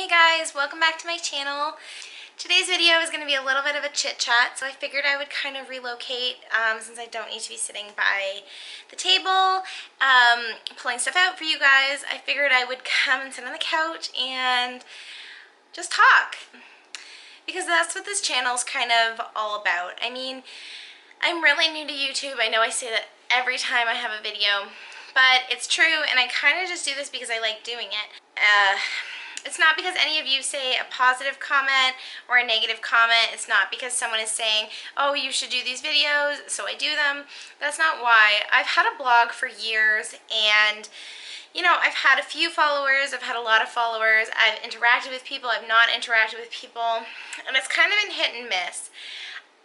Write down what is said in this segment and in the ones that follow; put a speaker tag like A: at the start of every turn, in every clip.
A: Hey guys, welcome back to my channel. Today's video is going to be a little bit of a chit chat, so I figured I would kind of relocate since I don't need to be sitting by the table pulling stuff out for you guys. I figured I would come and sit on the couch and just talk, because that's what this channel is kind of all about. I mean, I'm really new to YouTube. I know I say that every time I have a video, but it's true, and I kind of just do this because I like doing it. It's not because any of you say a positive comment or a negative comment. It's not because someone is saying, oh, you should do these videos, so I do them. That's not why. I've had a blog for years, and you know, I've had a few followers, I've had a lot of followers, I've interacted with people, I've not interacted with people, and it's kind of been hit and miss.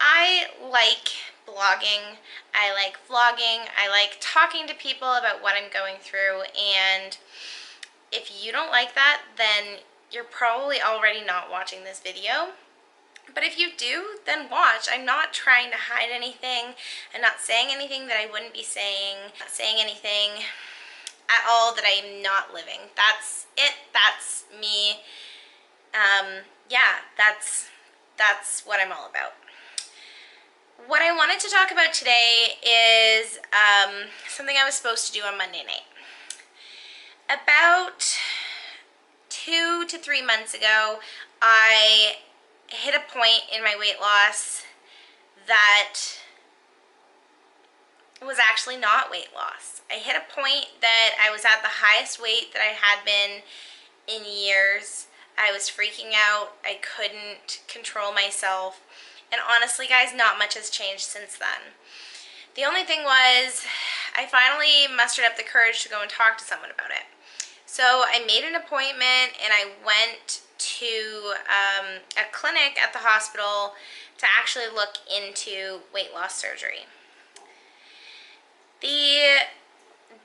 A: I like blogging, I like vlogging, I like talking to people about what I'm going through, and if you don't like that, then you're probably already not watching this video. But if you do, then watch. I'm not trying to hide anything. I'm not saying anything that I wouldn't be saying. I'm not saying anything at all that I'm not living. That's it. That's me. Yeah, that's what I'm all about. What I wanted to talk about today is something I was supposed to do on Monday night. About 2 to 3 months ago, I hit a point in my weight loss that was actually not weight loss. I hit a point that I was at the highest weight that I had been in years. I was freaking out. I couldn't control myself. And honestly, guys, not much has changed since then. The only thing was, I finally mustered up the courage to go and talk to someone about it. So I made an appointment and I went to a clinic at the hospital to actually look into weight loss surgery. The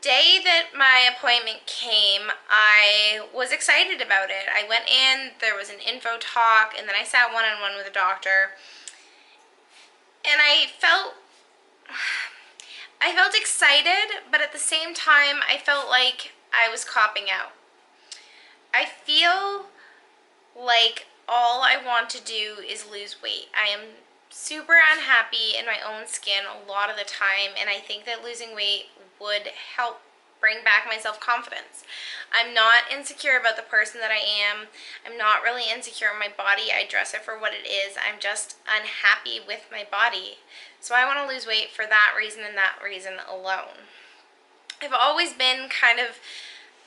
A: day that my appointment came, I was excited about it. I went in, there was an info talk, and then I sat one-on-one with a doctor. And I felt excited, but at the same time, I felt like I was copping out. I feel like all I want to do is lose weight. I am super unhappy in my own skin a lot of the time, and I think that losing weight would help bring back my self-confidence. I'm not insecure about the person that I am. I'm not really insecure in my body. I dress it for what it is. I'm just unhappy with my body. So I want to lose weight for that reason and that reason alone. I've always been kind of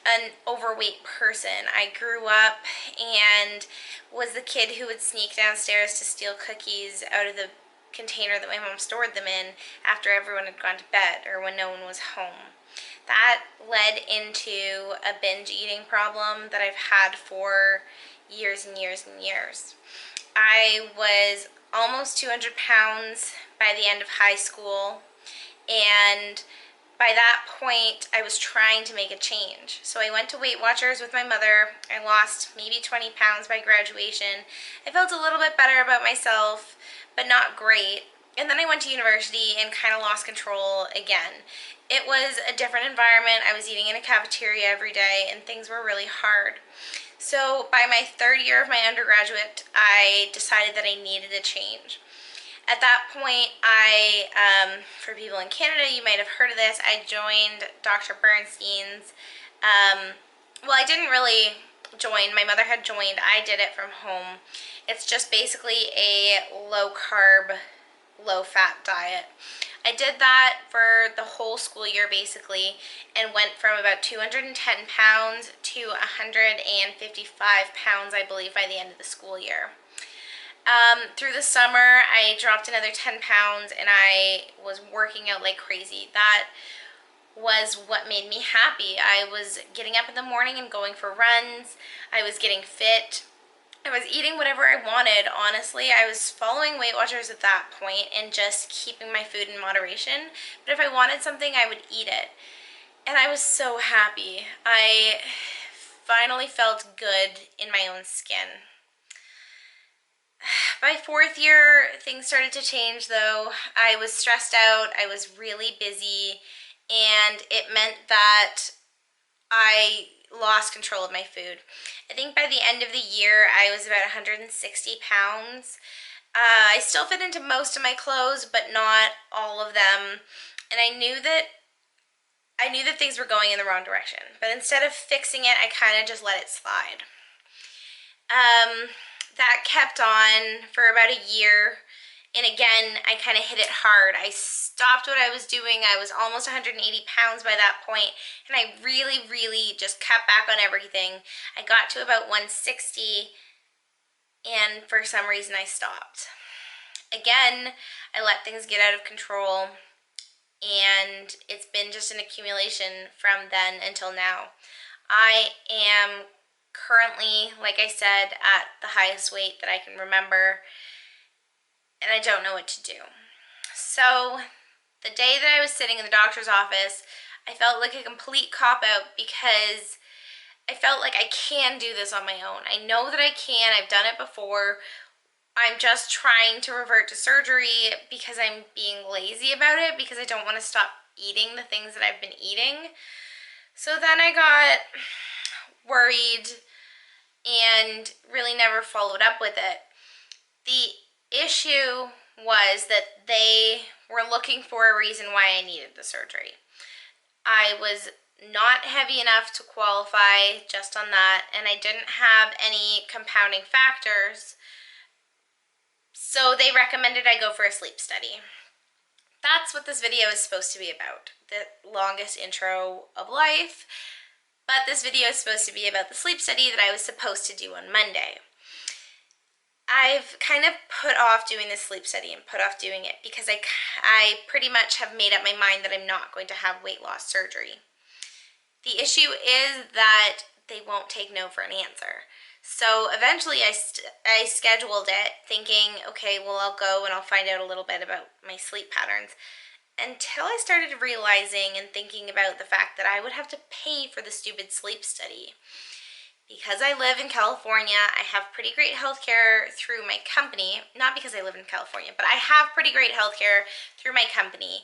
A: an overweight person. I grew up and was the kid who would sneak downstairs to steal cookies out of the container that my mom stored them in after everyone had gone to bed or when no one was home. That led into a binge eating problem that I've had for years and years and years. I was almost 200 pounds by the end of high school, and by that point, I was trying to make a change. So I went to Weight Watchers with my mother. I lost maybe 20 pounds by graduation. I felt a little bit better about myself, but not great. And then I went to university and kind of lost control again. It was a different environment. I was eating in a cafeteria every day, and things were really hard. So by my third year of my undergraduate, I decided that I needed a change. At that point, for people in Canada, you might have heard of this, I joined Dr. Bernstein's, well, I didn't really join, my mother had joined, I did it from home. It's just basically a low-carb, low-fat diet. I did that for the whole school year, basically, and went from about 210 pounds to 155 pounds, I believe, by the end of the school year. Through the summer, I dropped another 10 pounds, and I was working out like crazy. That was what made me happy. I was getting up in the morning and going for runs. I was getting fit. I was eating whatever I wanted, honestly. I was following Weight Watchers at that point and just keeping my food in moderation. But if I wanted something, I would eat it. And I was so happy. I finally felt good in my own skin. By fourth year, things started to change though. I was stressed out, I was really busy, and it meant that I lost control of my food. I think by the end of the year, I was about 160 pounds. I still fit into most of my clothes, but not all of them. And I knew that things were going in the wrong direction. But instead of fixing it, I kind of just let it slide. That kept on for about a year. And again, I kind of hit it hard. I stopped what I was doing. I was almost 180 pounds by that point, and I really, really just cut back on everything. I got to about 160, and for some reason I stopped. Again, I let things get out of control, and it's been just an accumulation from then until now. I am currently, like I said, at the highest weight that I can remember, and I don't know what to do. So the day that I was sitting in the doctor's office, I felt like a complete cop-out because I felt like I can do this on my own. I know that I can. I've done it before. I'm just trying to revert to surgery because I'm being lazy about it, because I don't want to stop eating the things that I've been eating. So then I got worried and really never followed up with it. The issue was that they were looking for a reason why I needed the surgery. I was not heavy enough to qualify just on that, and I didn't have any compounding factors, so they recommended I go for a sleep study. That's what this video is supposed to be about, the longest intro of life, but this video is supposed to be about the sleep study that I was supposed to do on Monday. I've kind of put off doing this sleep study and put off doing it because I pretty much have made up my mind that I'm not going to have weight loss surgery. The issue is that they won't take no for an answer. So eventually I scheduled it thinking, okay, well, I'll go and I'll find out a little bit about my sleep patterns, until I started realizing and thinking about the fact that I would have to pay for the stupid sleep study. Because I live in California, I have pretty great healthcare through my company. Not because I live in California, but I have pretty great healthcare through my company.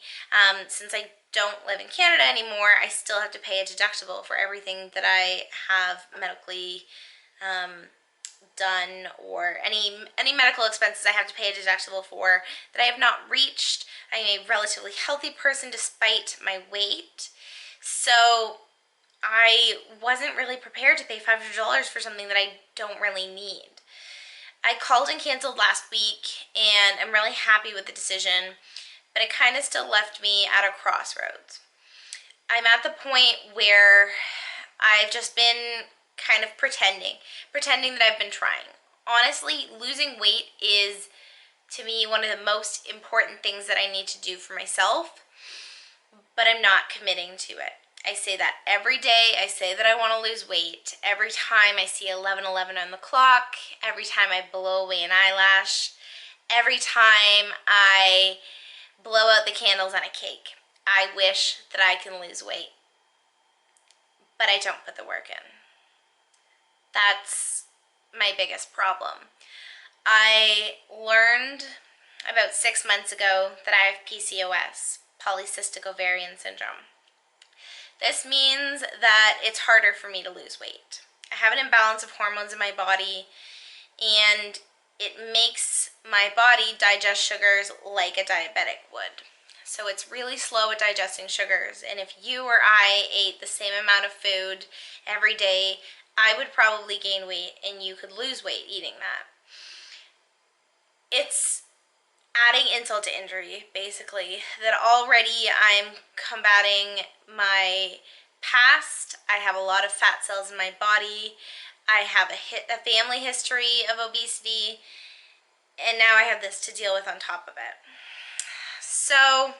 A: Since I don't live in Canada anymore, I still have to pay a deductible for everything that I have medically done, or any medical expenses I have to pay a deductible for that I have not reached. I'm a relatively healthy person despite my weight. So I wasn't really prepared to pay $500 for something that I don't really need. I called and canceled last week, and I'm really happy with the decision, but it kind of still left me at a crossroads. I'm at the point where I've just been kind of pretending that I've been trying. Honestly, losing weight is, to me, one of the most important things that I need to do for myself, but I'm not committing to it. I say that every day. I say that I want to lose weight. Every time I see 11:11 on the clock, every time I blow away an eyelash, every time I blow out the candles on a cake, I wish that I can lose weight. But I don't put the work in. That's my biggest problem. I learned about 6 months ago that I have PCOS, polycystic ovarian syndrome. This means that it's harder for me to lose weight. I have an imbalance of hormones in my body, and it makes my body digest sugars like a diabetic would. So it's really slow at digesting sugars, and if you or I ate the same amount of food every day, I would probably gain weight and you could lose weight eating that. It's adding insult to injury, basically, that already I'm combating my past. I have a lot of fat cells in my body. I have a family history of obesity, and now I have this to deal with on top of it. So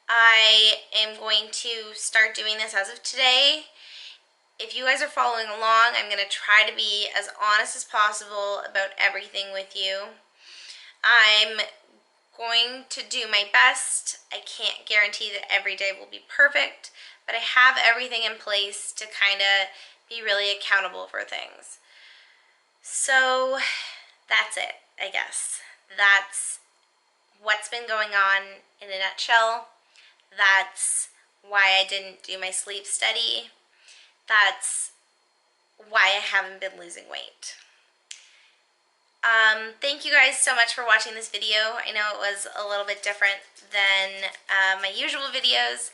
A: I am going to start doing this as of today. If you guys are following along, I'm going to try to be as honest as possible about everything with you. I'm going to do my best. I can't guarantee that every day will be perfect, but I have everything in place to kind of be really accountable for things. So that's it, I guess. That's what's been going on in a nutshell. That's why I didn't do my sleep study. That's why I haven't been losing weight. Thank you guys so much for watching this video. I know it was a little bit different than my usual videos,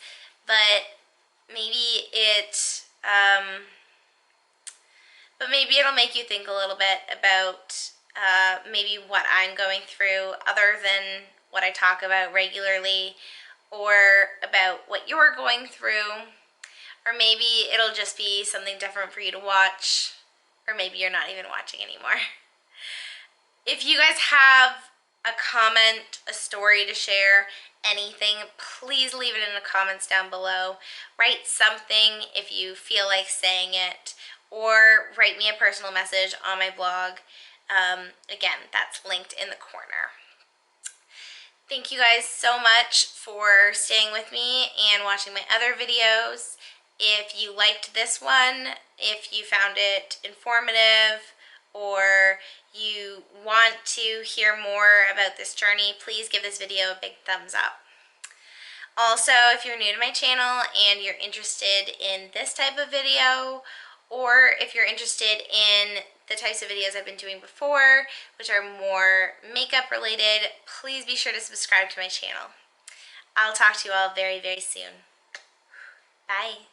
A: but maybe maybe it'll make you think a little bit about maybe what I'm going through other than what I talk about regularly, or about what you're going through, or maybe it'll just be something different for you to watch, or maybe you're not even watching anymore. If you guys have a comment, a story to share, anything, please leave it in the comments down below. Write something if you feel like saying it, or write me a personal message on my blog. Again, that's linked in the corner. Thank you guys so much for staying with me and watching my other videos. If you liked this one, if you found it informative, or you want to hear more about this journey, please give this video a big thumbs up. Also, if you're new to my channel and you're interested in this type of video, or if you're interested in the types of videos I've been doing before, which are more makeup related, please be sure to subscribe to my channel. I'll talk to you all very, very soon. Bye.